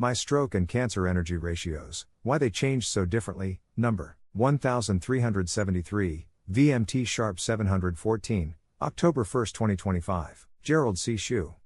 My stroke and cancer energy ratios, why they changed so differently. Number 1373, VMT Sharp 714, October 1, 2025. Gerald C.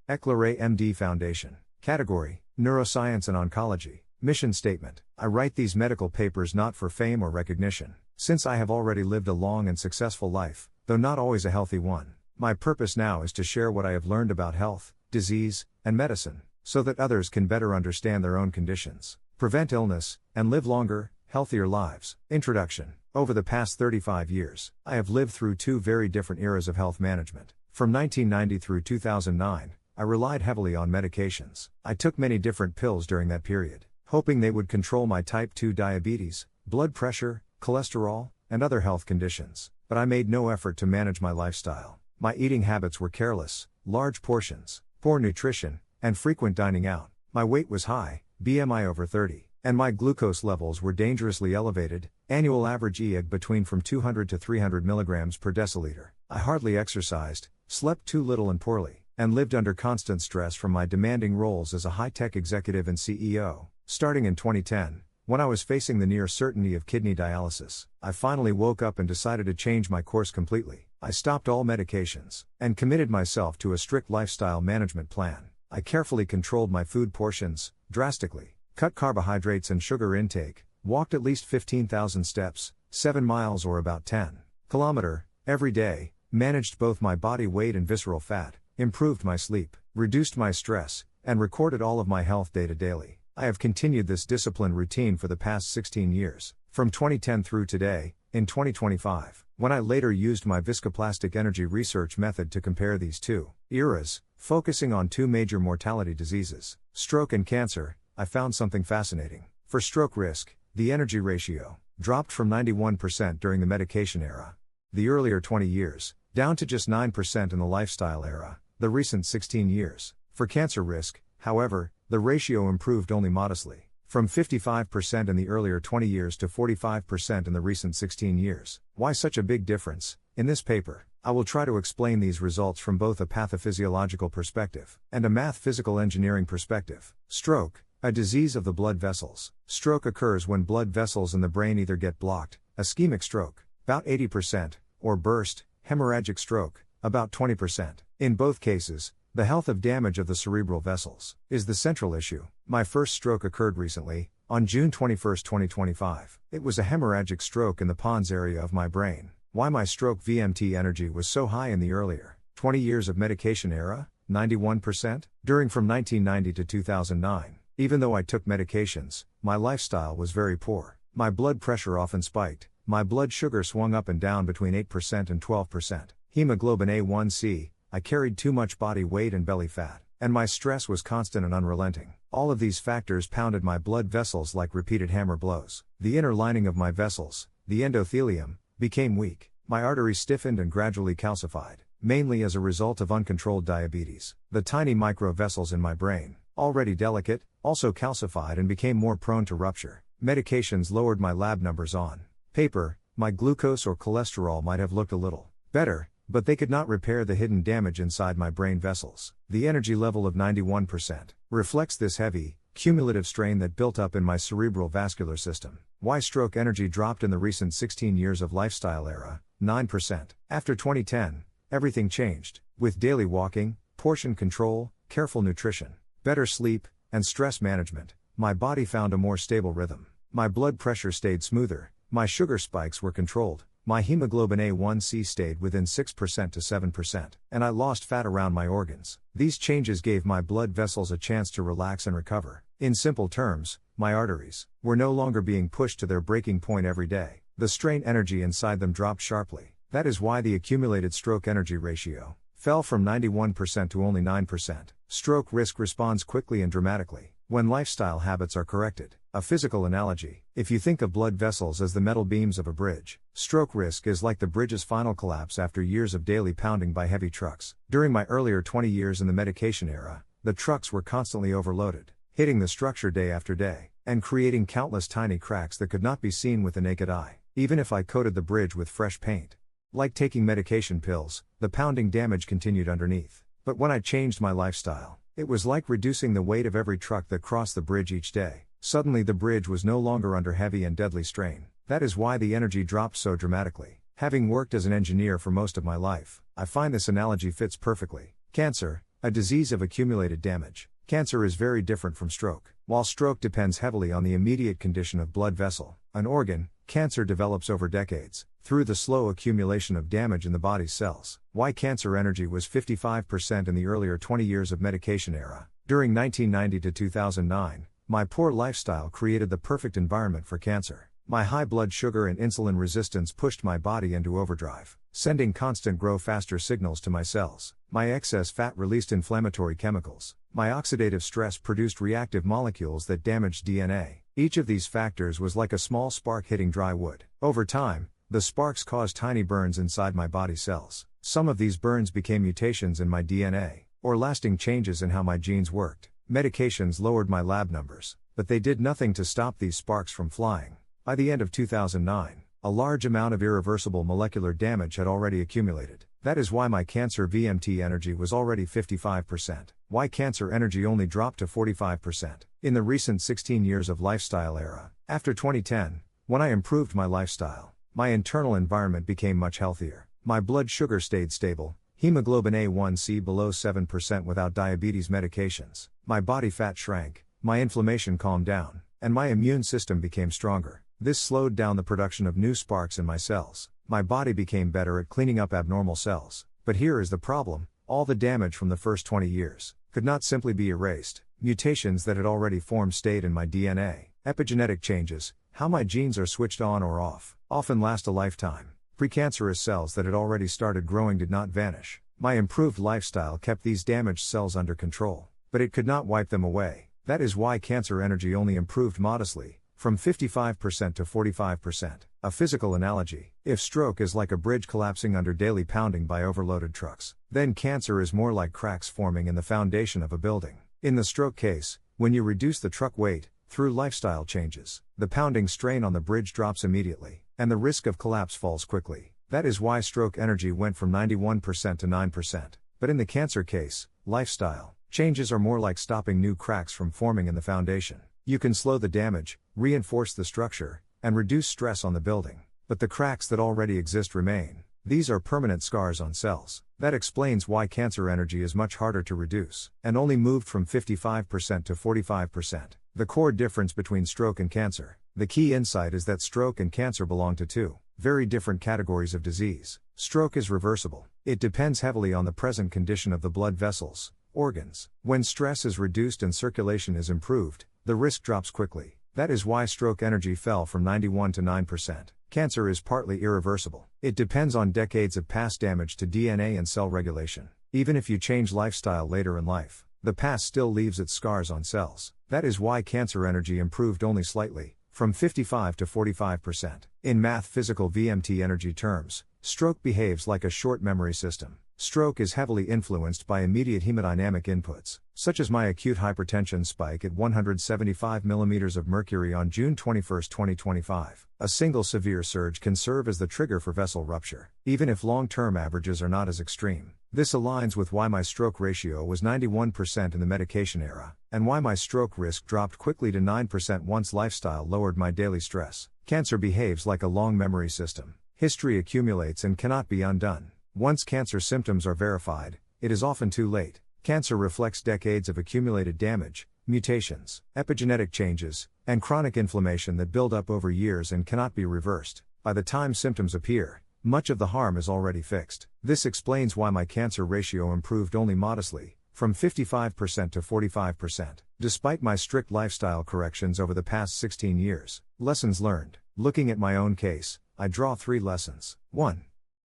EclaireMD Foundation. Category: Neuroscience and Oncology. Mission statement: I write these medical papers not for fame or recognition, since I have already lived a long and successful life, though not always a healthy one. My purpose now is to share what I have learned about health, disease, and medicine, so that others can better understand their own conditions, prevent illness, and live longer, healthier lives. Introduction. Over the past 35 years, I have lived through two very different eras of health management. From 1990 through 2009, I relied heavily on medications. I took many different pills during that period, hoping they would control my type 2 diabetes, blood pressure, cholesterol, and other health conditions. But I made no effort to manage my lifestyle. My eating habits were careless, large portions, poor nutrition, and frequent dining out. My weight was high, BMI over 30, and my glucose levels were dangerously elevated, annual average EEG between from 200 to 300 milligrams per deciliter. I hardly exercised, slept too little and poorly, and lived under constant stress from my demanding roles as a high-tech executive and CEO. Starting in 2010, when I was facing the near certainty of kidney dialysis, I finally woke up and decided to change my course completely. I stopped all medications, and committed myself to a strict lifestyle management plan. I carefully controlled my food portions, drastically, cut carbohydrates and sugar intake, walked at least 15,000 steps, 7 miles or about 10 km, every day, managed both my body weight and visceral fat, improved my sleep, reduced my stress, and recorded all of my health data daily. I have continued this disciplined routine for the past 16 years, from 2010 through today, in 2025, when I later used my viscoplastic energy research method to compare these two eras, focusing on two major mortality diseases, stroke and cancer. I found something fascinating. For stroke risk, the energy ratio dropped from 91% during the medication era, the earlier 20 years, down to just 9% in the lifestyle era, the recent 16 years. For cancer risk, however, the ratio improved only modestly, from 55% in the earlier 20 years to 45% in the recent 16 years. Why such a big difference? In this paper, I will try to explain these results from both a pathophysiological perspective and a math-physical engineering perspective. Stroke, a disease of the blood vessels. Stroke occurs when blood vessels in the brain either get blocked, ischemic stroke, about 80%, or burst, hemorrhagic stroke, about 20%. In both cases, the health of damage of the cerebral vessels is the central issue. My first stroke occurred recently, on June 21, 2025. It was a hemorrhagic stroke in the pons area of my brain. Why my stroke VMT energy was so high in the earlier 20 years of medication era, 91%, during from 1990 to 2009. Even though I took medications, my lifestyle was very poor. My blood pressure often spiked, my blood sugar swung up and down between 8% and 12%. Hemoglobin A1C, I carried too much body weight and belly fat, and my stress was constant and unrelenting. All of these factors pounded my blood vessels like repeated hammer blows. The inner lining of my vessels, the endothelium, became weak. My arteries stiffened and gradually calcified, mainly as a result of uncontrolled diabetes. The tiny microvessels in my brain, already delicate, also calcified and became more prone to rupture. Medications lowered my lab numbers on paper. My glucose or cholesterol might have looked a little better, but they could not repair the hidden damage inside my brain vessels. The energy level of 91% reflects this heavy, cumulative strain that built up in my cerebral vascular system. Why stroke energy dropped in the recent 16 years of lifestyle era, 9%. After 2010, everything changed. With daily walking, portion control, careful nutrition, better sleep, and stress management, my body found a more stable rhythm. My blood pressure stayed smoother, my sugar spikes were controlled, my hemoglobin A1C stayed within 6% to 7%, and I lost fat around my organs. These changes gave my blood vessels a chance to relax and recover. In simple terms, my arteries were no longer being pushed to their breaking point every day. The strain energy inside them dropped sharply. That is why the accumulated stroke energy ratio fell from 91% to only 9%. Stroke risk responds quickly and dramatically when lifestyle habits are corrected. A physical analogy: if you think of blood vessels as the metal beams of a bridge, stroke risk is like the bridge's final collapse after years of daily pounding by heavy trucks. During my earlier 20 years in the medication era, the trucks were constantly overloaded, hitting the structure day after day, and creating countless tiny cracks that could not be seen with the naked eye, even if I coated the bridge with fresh paint. Like taking medication pills, the pounding damage continued underneath. But when I changed my lifestyle, It was like reducing the weight of every truck that crossed the bridge each day. Suddenly the bridge was no longer under heavy and deadly strain. That is why the energy dropped so dramatically. Having worked as an engineer for most of my life, I find this analogy fits perfectly. Cancer, a disease of accumulated damage. Cancer is very different from stroke. While stroke depends heavily on the immediate condition of blood vessel, an organ, cancer develops over decades, through the slow accumulation of damage in the body's cells. Why cancer energy was 55% in the earlier 20 years of medication era. During 1990 to 2009, my poor lifestyle created the perfect environment for cancer. My high blood sugar and insulin resistance pushed my body into overdrive, sending constant grow faster signals to my cells. My excess fat released inflammatory chemicals. My oxidative stress produced reactive molecules that damaged DNA. Each of these factors was like a small spark hitting dry wood. Over time, the sparks caused tiny burns inside my body cells. Some of these burns became mutations in my DNA, or lasting changes in how my genes worked. Medications lowered my lab numbers, but they did nothing to stop these sparks from flying. By the end of 2009, a large amount of irreversible molecular damage had already accumulated. That is why my cancer VMT energy was already 55%. Why cancer energy only dropped to 45%. In the recent 16 years of lifestyle era, after 2010, when I improved my lifestyle, my internal environment became much healthier. My blood sugar stayed stable, hemoglobin A1C below 7% without diabetes medications. My body fat shrank, my inflammation calmed down, and my immune system became stronger. This slowed down the production of new sparks in my cells. My body became better at cleaning up abnormal cells. But here is the problem: all the damage from the first 20 years could not simply be erased. Mutations that had already formed stayed in my DNA. Epigenetic changes, how my genes are switched on or off, often last a lifetime. Precancerous cells that had already started growing did not vanish. My improved lifestyle kept these damaged cells under control, but it could not wipe them away. That is why cancer energy only improved modestly, from 55% to 45%. A physical analogy: if stroke is like a bridge collapsing under daily pounding by overloaded trucks, then cancer is more like cracks forming in the foundation of a building. In the stroke case, when you reduce the truck weight, through lifestyle changes, the pounding strain on the bridge drops immediately, and the risk of collapse falls quickly. That is why stroke energy went from 91% to 9%. But in the cancer case, lifestyle changes are more like stopping new cracks from forming in the foundation. You can slow the damage, reinforce the structure, and reduce stress on the building, but the cracks that already exist remain. These are permanent scars on cells. That explains why cancer energy is much harder to reduce, and only moved from 55% to 45%. The core difference between stroke and cancer. The key insight is that stroke and cancer belong to two very different categories of disease. Stroke is reversible. It depends heavily on the present condition of the blood vessels, organs. When stress is reduced and circulation is improved, the risk drops quickly. That is why stroke energy fell from 91 to 9%. Cancer is partly irreversible. It depends on decades of past damage to DNA and cell regulation. Even if you change lifestyle later in life, the past still leaves its scars on cells. That is why cancer energy improved only slightly, from 55 to 45%. In math-physical VMT energy terms, stroke behaves like a short memory system. Stroke is heavily influenced by immediate hemodynamic inputs, such as my acute hypertension spike at 175 mm of mercury on June 21, 2025. A single severe surge can serve as the trigger for vessel rupture, even if long-term averages are not as extreme. This aligns with why my stroke ratio was 91% in the medication era, and why my stroke risk dropped quickly to 9% once lifestyle lowered my daily stress. Cancer behaves like a long memory system. History accumulates and cannot be undone. Once cancer symptoms are verified, it is often too late. Cancer reflects decades of accumulated damage, mutations, epigenetic changes, and chronic inflammation that build up over years and cannot be reversed. By the time symptoms appear, much of the harm is already fixed. This explains why my cancer ratio improved only modestly, from 55% to 45%, despite my strict lifestyle corrections over the past 16 years. Lessons learned. Looking at my own case, I draw 3 lessons. 1.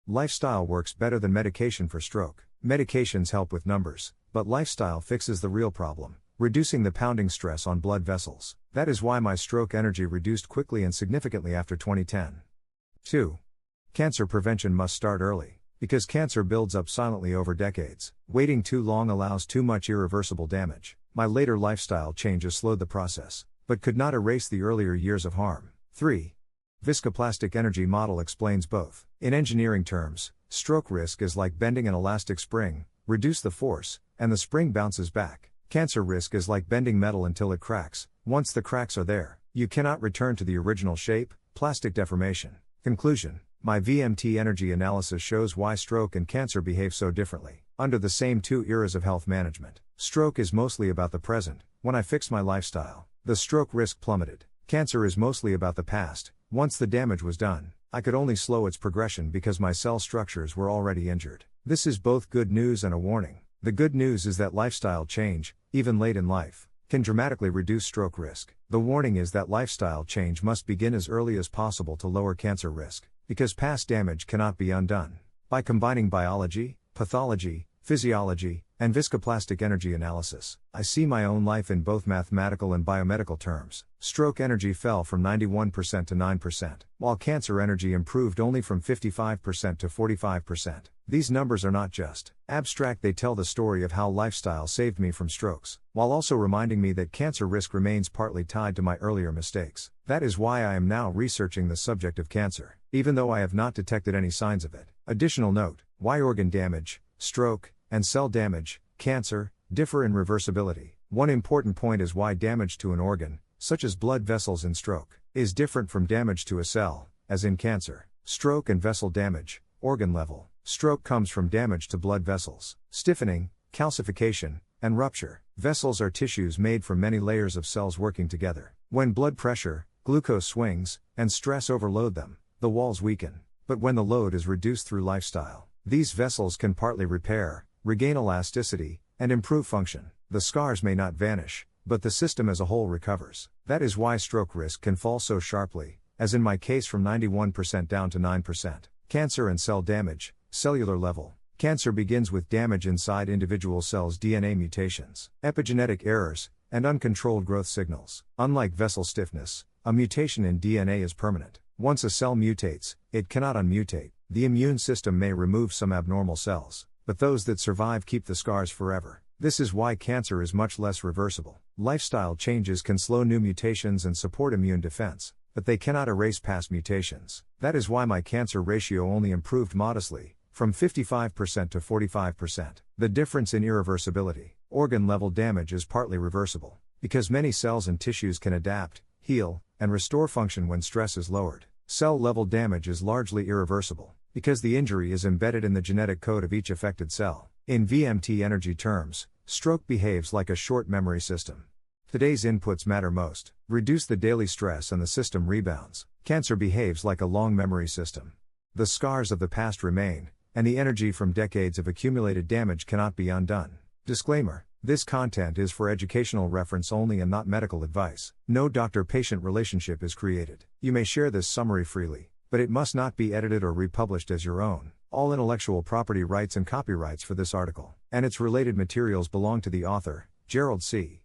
Lifestyle works better than medication for stroke. Medications help with numbers, but lifestyle fixes the real problem, reducing the pounding stress on blood vessels. That is why my stroke energy reduced quickly and significantly after 2010. 2. Cancer prevention must start early, because cancer builds up silently over decades. Waiting too long allows too much irreversible damage. My later lifestyle changes slowed the process, but could not erase the earlier years of harm. 3. Viscoplastic energy model explains both. In engineering terms, stroke risk is like bending an elastic spring: reduce the force, and the spring bounces back. Cancer risk is like bending metal until it cracks. Once the cracks are there, you cannot return to the original shape, plastic deformation. Conclusion: my VMT energy analysis shows why stroke and cancer behave so differently. Under the same two eras of health management, stroke is mostly about the present. When I fixed my lifestyle, the stroke risk plummeted. Cancer is mostly about the past. Once the damage was done, I could only slow its progression because my cell structures were already injured. This is both good news and a warning. The good news is that lifestyle change, even late in life, can dramatically reduce stroke risk. The warning is that lifestyle change must begin as early as possible to lower cancer risk, because past damage cannot be undone. By combining biology, pathology, physiology, and viscoplastic energy analysis, I see my own life in both mathematical and biomedical terms. Stroke energy fell from 91% to 9%, while cancer energy improved only from 55% to 45%. These numbers are not just abstract, they tell the story of how lifestyle saved me from strokes, while also reminding me that cancer risk remains partly tied to my earlier mistakes. That is why I am now researching the subject of cancer, even though I have not detected any signs of it. Additional note: why organ damage, stroke, and cell damage, cancer, differ in reversibility. One important point is why damage to an organ, such as blood vessels in stroke, is different from damage to a cell, as in cancer. Stroke and vessel damage, organ level. Stroke comes from damage to blood vessels, stiffening, calcification, and rupture. Vessels are tissues made from many layers of cells working together. When blood pressure, glucose swings, and stress overload them, the walls weaken. But when the load is reduced through lifestyle, these vessels can partly repair, regain elasticity, and improve function. The scars may not vanish, but the system as a whole recovers. That is why stroke risk can fall so sharply, as in my case from 91% down to 9%. Cancer and cell damage, cellular level. Cancer begins with damage inside individual cells' DNA mutations, epigenetic errors, and uncontrolled growth signals. Unlike vessel stiffness, a mutation in DNA is permanent. Once a cell mutates, it cannot unmutate. The immune system may remove some abnormal cells, but those that survive keep the scars forever. This is why cancer is much less reversible. Lifestyle changes can slow new mutations and support immune defense, but they cannot erase past mutations. That is why my cancer ratio only improved modestly, from 55% to 45%. The difference in irreversibility. Organ level damage is partly reversible, because many cells and tissues can adapt, heal, and restore function when stress is lowered. Cell level damage is largely irreversible, because the injury is embedded in the genetic code of each affected cell. In VMT energy terms, stroke behaves like a short memory system. Today's inputs matter most. Reduce the daily stress and the system rebounds. Cancer behaves like a long memory system. The scars of the past remain, and the energy from decades of accumulated damage cannot be undone. Disclaimer: this content is for educational reference only and not medical advice. No doctor-patient relationship is created. You may share this summary freely, but it must not be edited or republished as your own. All intellectual property rights and copyrights for this article and its related materials belong to the author, Gerald C.